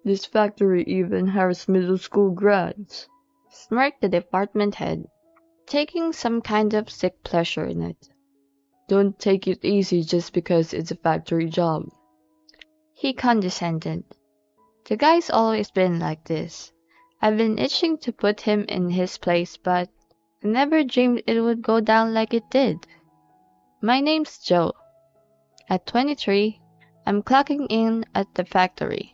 This factory even hires middle school grads, smirked the department head, taking some kind of sick pleasure in it. Don't take it easy just because it's a factory job. He condescended. The guy's always been like this. I've been itching to put him in his place, but I never dreamed it would go down like it did. My name's Joe. At 23, I'm clocking in at the factory.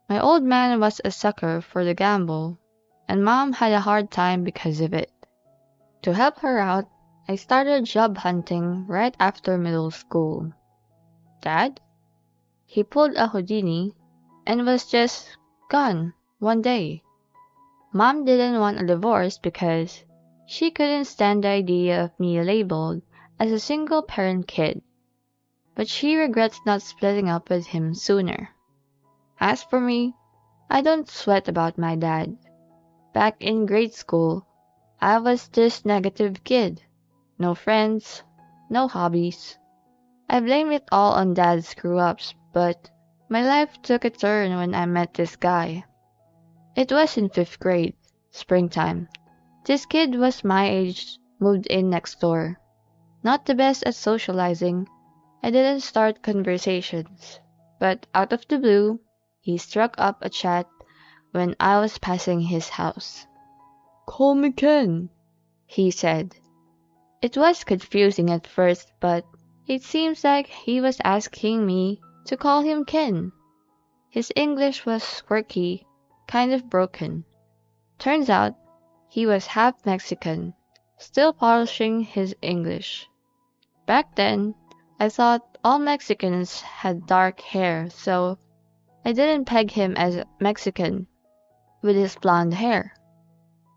My old man was a sucker for the gamble, and Mom had a hard time because of it. To help her out, I started job hunting right after middle school. Dad? He pulled a Houdini and was just gone one day. Mom didn't want a divorce because she couldn't stand the idea of me labeled as a single-parent kid, but she regrets not splitting up with him sooner. As for me, I don't sweat about my dad. Back in grade school, I was this negative kid. No friends, no hobbies. I blame it all on Dad's screw-ups, but my life took a turn when I met this guy. It was in 5th grade, springtime. This kid was my age, moved in next door. Not the best at socializing, I didn't start conversations, but out of the blue, he struck up a chat when I was passing his house. "Call me Ken," he said. It was confusing at first, but it seems like he was asking me to call him Ken. His English was quirky, kind of broken. Turns out, he was half Mexican, still polishing his English. Back then, I thought all Mexicans had dark hair, so I didn't peg him as Mexican with his blonde hair.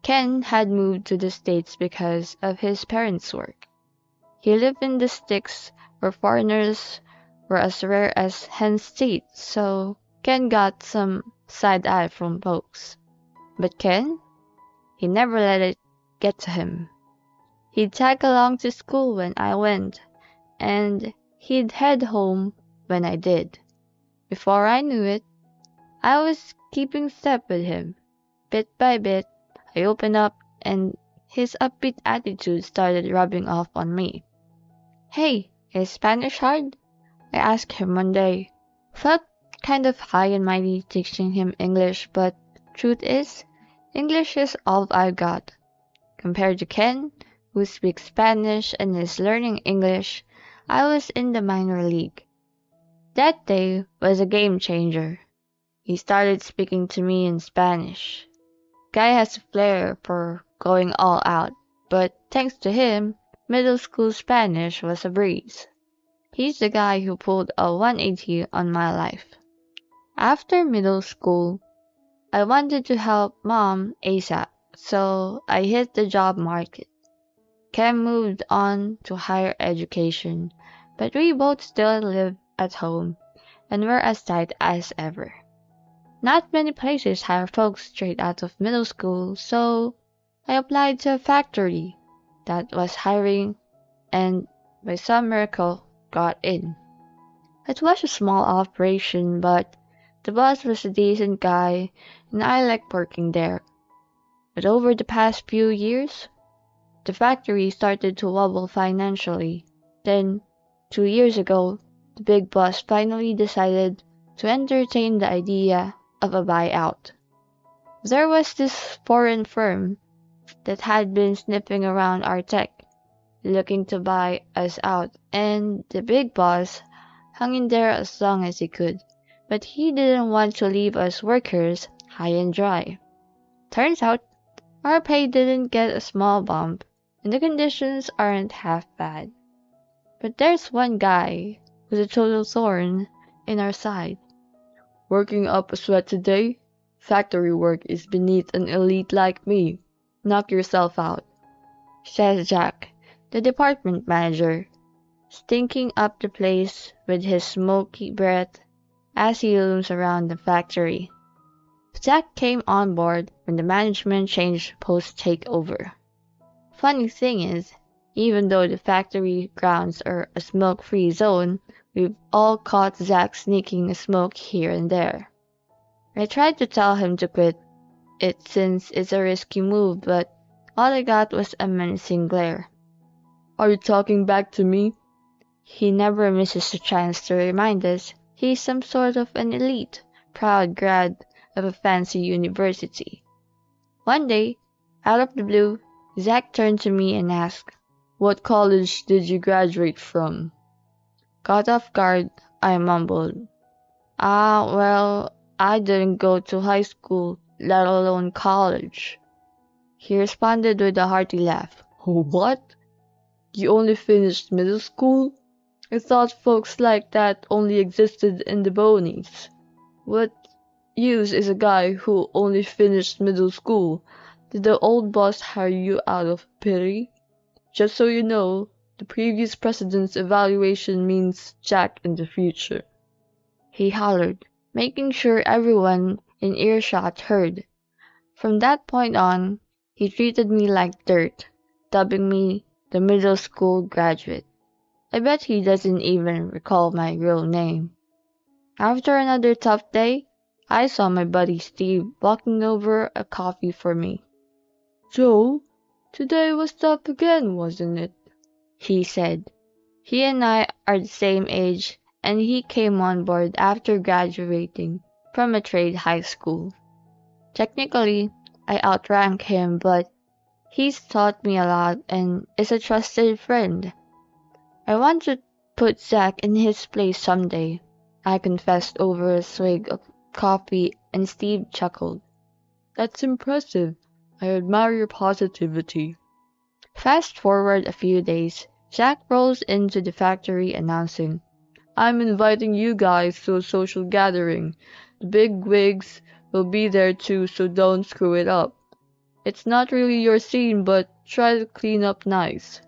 Ken had moved to the States because of his parents' work. He lived in the sticks where foreigners were as rare as hen's teeth, so Ken got some side eye from folks. But Ken? He never let it get to him. He'd tag along to school when I went, and he'd head home when I did. Before I knew it, I was keeping step with him. Bit by bit, I opened up, and his upbeat attitude started rubbing off on me. "Hey, is Spanish hard?" I asked him one day. Felt kind of high and mighty teaching him English, but truth is, English is all I've got. Compared to Ken, who speaks Spanish and is learning English, I was in the minor league. That day was a game changer. He started speaking to me in Spanish. Guy has a flair for going all out, but thanks to him, middle school Spanish was a breeze. He's the guy who pulled a 180 on my life. After middle school, I wanted to help Mom ASAP, so I hit the job market. Ken moved on to higher education, but we both still live at home and were as tight as ever. Not many places hire folks straight out of middle school, so I applied to a factory that was hiring and by some miracle got in. It was a small operation, but the boss was a decent guy and I liked working there. But over the past few years, the factory started to wobble financially. Then, 2 years ago, the big boss finally decided to entertain the idea of a buyout. There was this foreign firm that had been sniffing around our tech, looking to buy us out, and the big boss hung in there as long as he could, but he didn't want to leave us workers high and dry. Turns out, our pay didn't get a small bump, and the conditions aren't half bad. But there's one guy who's a total thorn in our side. "Working up a sweat today? Factory work is beneath an elite like me. Knock yourself out," says Jack, the department manager, stinking up the place with his smoky breath as he looms around the factory. Jack came on board when the management changed post-takeover. Funny thing is, even though the factory grounds are a smoke-free zone, we've all caught Zach sneaking a smoke here and there. I tried to tell him to quit it since it's a risky move, but all I got was a menacing glare. Are you talking back to me? He never misses a chance to remind us he's some sort of an elite, proud grad of a fancy university. One day, out of the blue, Zach turned to me and asked, What college did you graduate from? Caught off guard, I mumbled, well, I didn't go to high school, let alone college. He responded with a hearty laugh. What? You only finished middle school? I thought folks like that only existed in the boonies. What use is a guy who only finished middle school? Did the old boss hire you out of pity? Just so you know, the previous president's evaluation means Jack in the future. He hollered, making sure everyone in earshot heard. From that point on, he treated me like dirt, dubbing me the middle school graduate. I bet he doesn't even recall my real name. After another tough day, I saw my buddy Steve walking over a coffee for me. Joe, today was tough again, wasn't it? He said. He and I are the same age, and he came on board after graduating from a trade high school. Technically, I outrank him, but he's taught me a lot and is a trusted friend. I want to put Zach in his place someday, I confessed over a swig of coffee, and Steve chuckled. That's impressive. I admire your positivity. Fast forward a few days, Zach rolls into the factory announcing, I'm inviting you guys to a social gathering. The big wigs will be there too, so don't screw it up. It's not really your scene, but try to clean up nice.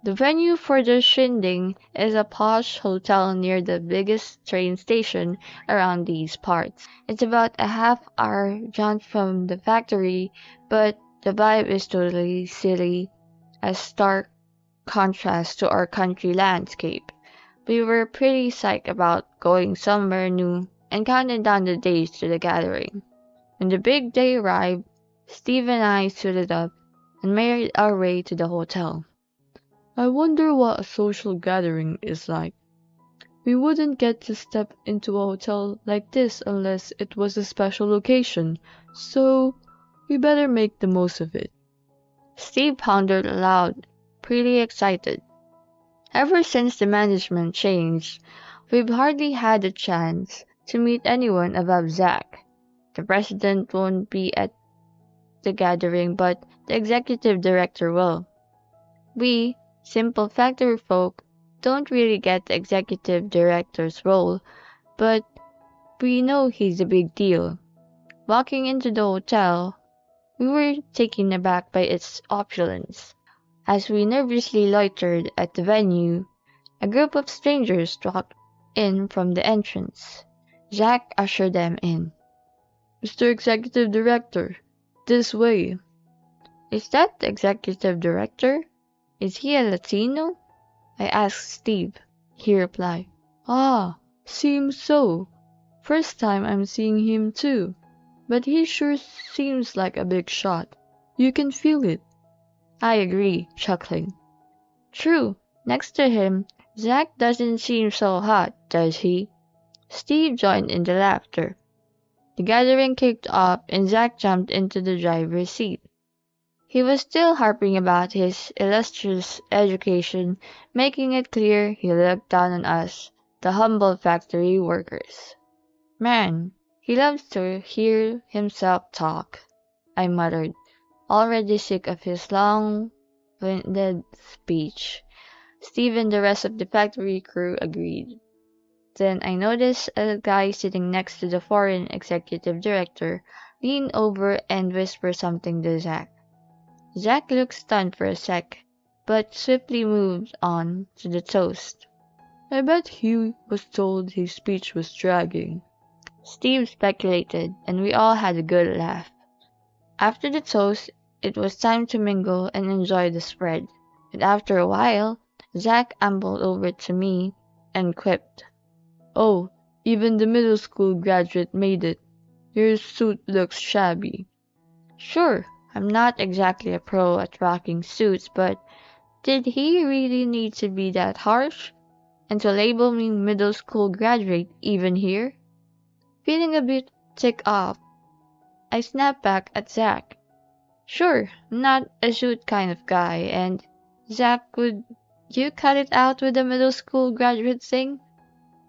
The venue for the shindig is a posh hotel near the biggest train station around these parts. It's about a half-hour jaunt from the factory, but the vibe is totally silly, a stark contrast to our country landscape. We were pretty psyched about going somewhere new and counted down the days to the gathering. When the big day arrived, Steve and I suited up and made our way to the hotel. I wonder what a social gathering is like. We wouldn't get to step into a hotel like this unless it was a special occasion, so we better make the most of it. Steve pondered aloud, pretty excited. Ever since the management changed, we've hardly had a chance to meet anyone above Zach. The president won't be at the gathering, but the executive director will. We, simple factory folk, don't really get the executive director's role, but we know he's a big deal. Walking into the hotel, we were taken aback by its opulence. As we nervously loitered at the venue, a group of strangers walked in from the entrance. Zach ushered them in. Mr. Executive Director, this way. Is that the executive director? Is he a Latino? I asked Steve. He replied, Ah, seems so. First time I'm seeing him too. But he sure seems like a big shot. You can feel it. I agree, chuckling. True, next to him, Zach doesn't seem so hot, does he? Steve joined in the laughter. The gathering kicked off and Zach jumped into the driver's seat. He was still harping about his illustrious education, making it clear he looked down on us, the humble factory workers. Man, he loves to hear himself talk, I muttered, already sick of his long-winded speech. Steve and the rest of the factory crew agreed. Then I noticed a guy sitting next to the foreign executive director lean over and whisper something to Zach. Zach looked stunned for a sec, but swiftly moved on to the toast. I bet he was told his speech was dragging. Steve speculated, and we all had a good laugh. After the toast, it was time to mingle and enjoy the spread, and after a while, Zach ambled over to me and quipped, Oh, even the middle school graduate made it. Your suit looks shabby. Sure, I'm not exactly a pro at rocking suits, but did he really need to be that harsh? And to label me middle school graduate even here? Feeling a bit ticked off, I snapped back at Zach. Sure, I'm not a suit kind of guy, and Zach, would you cut it out with the middle school graduate thing?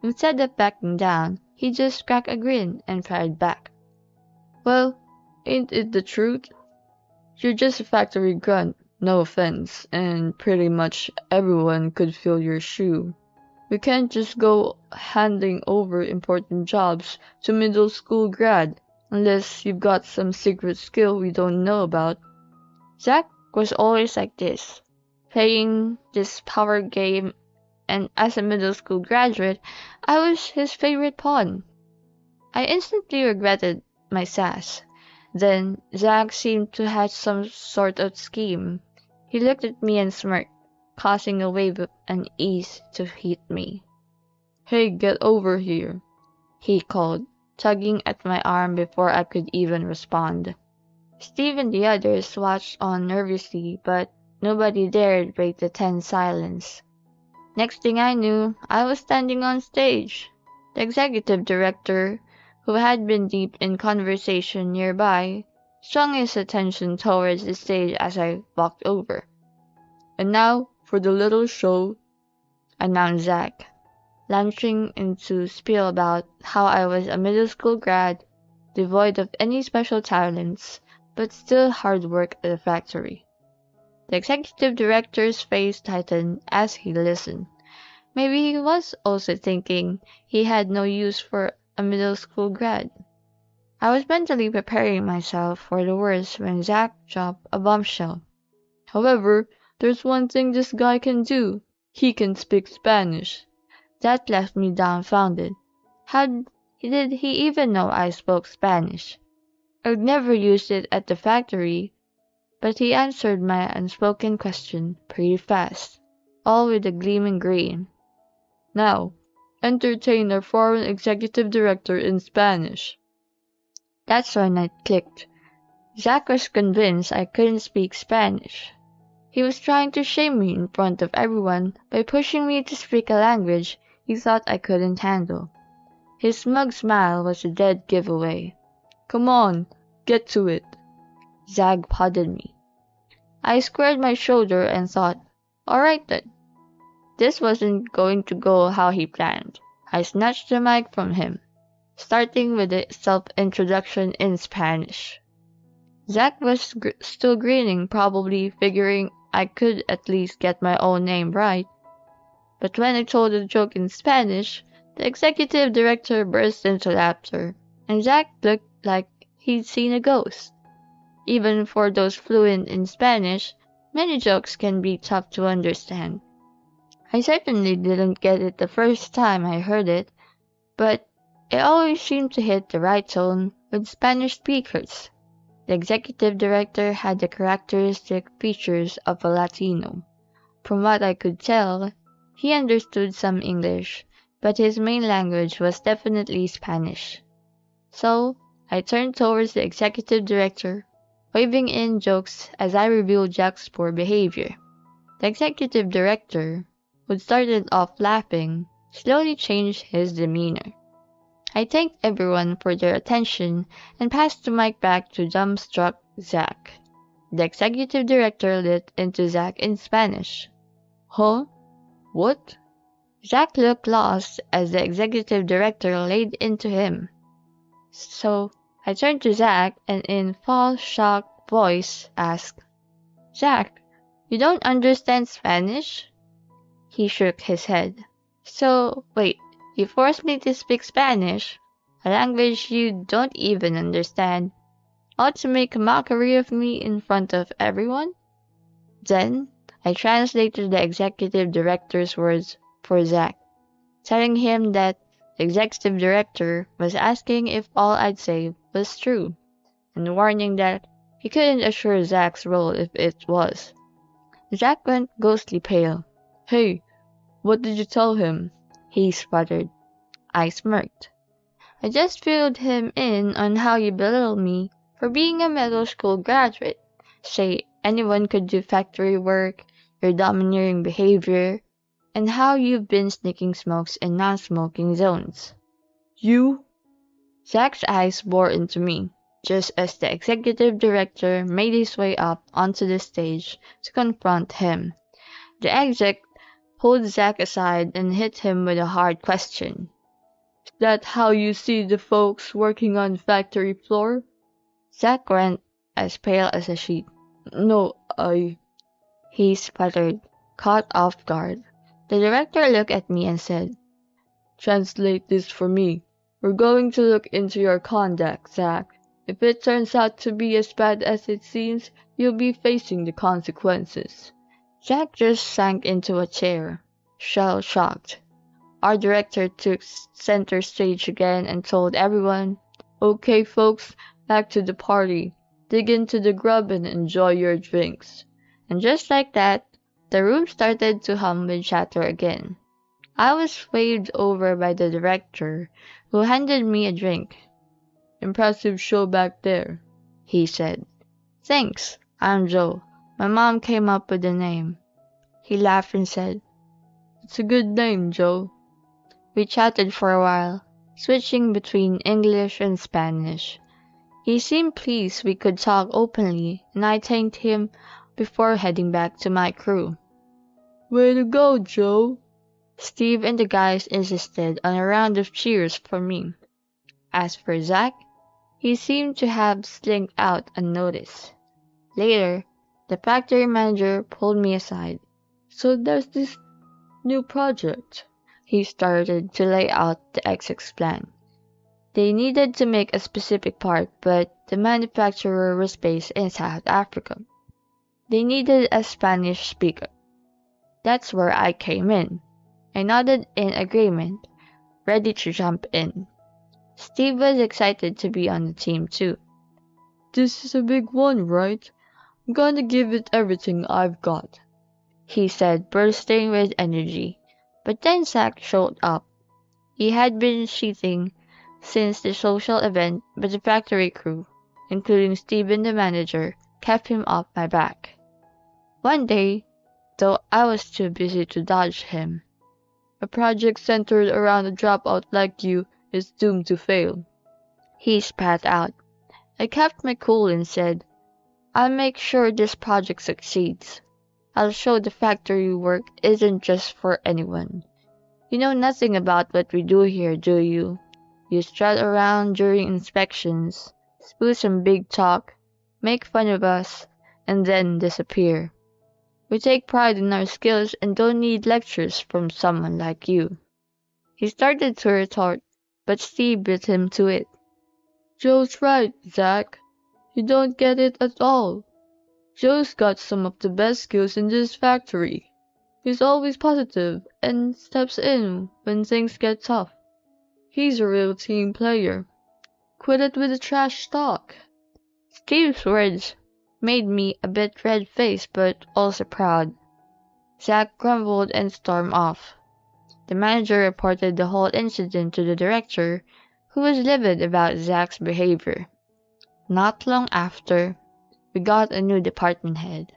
Instead of backing down, he just cracked a grin and fired back. Well, ain't it the truth? You're just a factory grunt, no offense, and pretty much everyone could fill your shoe. We can't just go handing over important jobs to middle school grad unless you've got some secret skill we don't know about. Zach was always like this, playing this power game, and as a middle school graduate, I was his favorite pawn. I instantly regretted my sass. Then Zach seemed to hatch some sort of scheme. He looked at me and smirked, causing a wave of unease to hit me. Hey, get over here, he called, tugging at my arm before I could even respond. Steve and the others watched on nervously, but nobody dared break the tense silence. Next thing I knew, I was standing on stage. The executive director, who had been deep in conversation nearby, swung his attention towards the stage as I walked over. And now, for the little show, announced Zach, launching into spiel about how I was a middle school grad, devoid of any special talents, but still hard work at the factory. The executive director's face tightened as he listened. Maybe he was also thinking he had no use for a middle school grad. I was mentally preparing myself for the worst when Zach dropped a bombshell. However, there's one thing this guy can do. He can speak Spanish. That left me dumbfounded. How did he even know I spoke Spanish? I'd never used it at the factory, but he answered my unspoken question pretty fast, all with a gleaming grin. Now, entertain our foreign executive director in Spanish. That's when it clicked. Zach was convinced I couldn't speak Spanish. He was trying to shame me in front of everyone by pushing me to speak a language he thought I couldn't handle. His smug smile was a dead giveaway. Come on, get to it. Zach prodded me. I squared my shoulder and thought, all right then. This wasn't going to go how he planned. I snatched the mic from him, starting with a self-introduction in Spanish. Zach was still grinning, probably figuring I could at least get my own name right. But when I told the joke in Spanish, the executive director burst into laughter, and Zach looked like he'd seen a ghost. Even for those fluent in Spanish, many jokes can be tough to understand. I certainly didn't get it the first time I heard it, but it always seemed to hit the right tone with Spanish speakers. The executive director had the characteristic features of a Latino. From what I could tell, he understood some English, but his main language was definitely Spanish. So, I turned towards the executive director, waving in jokes as I revealed Jack's poor behavior. The executive director, who started off laughing, slowly changed his demeanor. I thanked everyone for their attention and passed the mic back to dumbstruck Zach. The executive director lit into Zach in Spanish. Huh? What? Zach looked lost as the executive director laid into him. So I turned to Zach and in false shocked voice asked, Zach, you don't understand Spanish? He shook his head. So, wait, you forced me to speak Spanish, a language you don't even understand, all to make a mockery of me in front of everyone? Then, I translated the executive director's words for Zach, telling him that the executive director was asking if all I'd say was true, and warning that he couldn't assure Zach's role if it was. Zach went ghostly pale. Hey, what did you tell him? He sputtered. I smirked. I just filled him in on how you belittle me for being a middle school graduate. Say anyone could do factory work, your domineering behavior, and how you've been sneaking smokes in non-smoking zones. You? Zach's eyes bored into me, just as the executive director made his way up onto the stage to confront him. The exec pulled Zach aside and hit him with a hard question. Is that how you see the folks working on the factory floor? Zach went as pale as a sheet. No, He sputtered, caught off guard. The director looked at me and said, Translate this for me. We're going to look into your conduct, Zach. If it turns out to be as bad as it seems, you'll be facing the consequences. Zach just sank into a chair, shell-shocked. Our director took center stage again and told everyone, Okay, folks, back to the party. Dig into the grub and enjoy your drinks. And just like that, the room started to hum with chatter again. I was waved over by the director, who handed me a drink. Impressive show back there, he said. Thanks, I'm Joe. My mom came up with the name. He laughed and said, It's a good name, Joe. We chatted for a while, switching between English and Spanish. He seemed pleased we could talk openly, and I thanked him before heading back to my crew. Way to go, Joe. Steve and the guys insisted on a round of cheers for me. As for Zach, he seemed to have slinked out unnoticed. Later, the factory manager pulled me aside. So there's this new project. He started to lay out the exec's plan. They needed to make a specific part, but the manufacturer was based in South Africa. They needed a Spanish speaker. That's where I came in. I nodded in agreement, ready to jump in. Steve was excited to be on the team too. This is a big one, right? I'm gonna give it everything I've got, he said, bursting with energy. But then Zach showed up. He had been cheating since the social event, but the factory crew, including Steven the manager, kept him off my back. One day, though I was too busy to dodge him, a project centered around a dropout like you is doomed to fail, he spat out. I kept my cool and said, I'll make sure this project succeeds. I'll show the factory work isn't just for anyone. You know nothing about what we do here, do you? You strut around during inspections, spew some big talk, make fun of us, and then disappear. We take pride in our skills and don't need lectures from someone like you. He started to retort, but Steve beat him to it. Joe's right, Zach. You don't get it at all. Joe's got some of the best skills in this factory. He's always positive and steps in when things get tough. He's a real team player. Quit it with the trash talk. Steve's words made me a bit red-faced but also proud. Zach grumbled and stormed off. The manager reported the whole incident to the director, who was livid about Zach's behavior. Not long after, we got a new department head,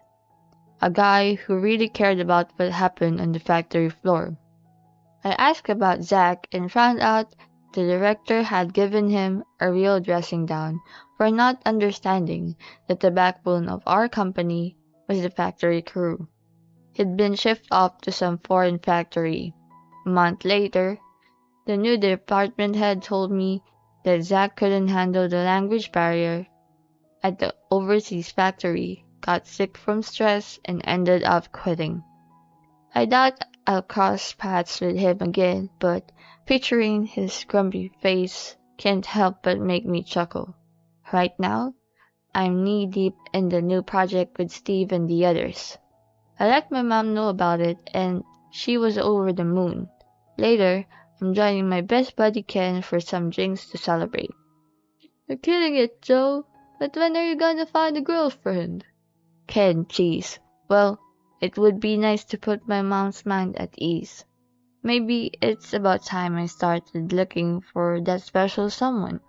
a guy who really cared about what happened on the factory floor. I asked about Zach and found out the director had given him a real dressing down for not understanding that the backbone of our company was the factory crew. He'd been shipped off to some foreign factory. A month later, the new department head told me that Zach couldn't handle the language barrier at the overseas factory, got sick from stress, and ended up quitting. I doubt I'll cross paths with him again, but picturing his grumpy face can't help but make me chuckle. Right now, I'm knee-deep in the new project with Steve and the others. I let my mom know about it, and she was over the moon. Later, I'm joining my best buddy Ken for some drinks to celebrate. You're killing it, Joe. But when are you gonna find a girlfriend? Ken, geez. Well, it would be nice to put my mom's mind at ease. Maybe it's about time I started looking for that special someone.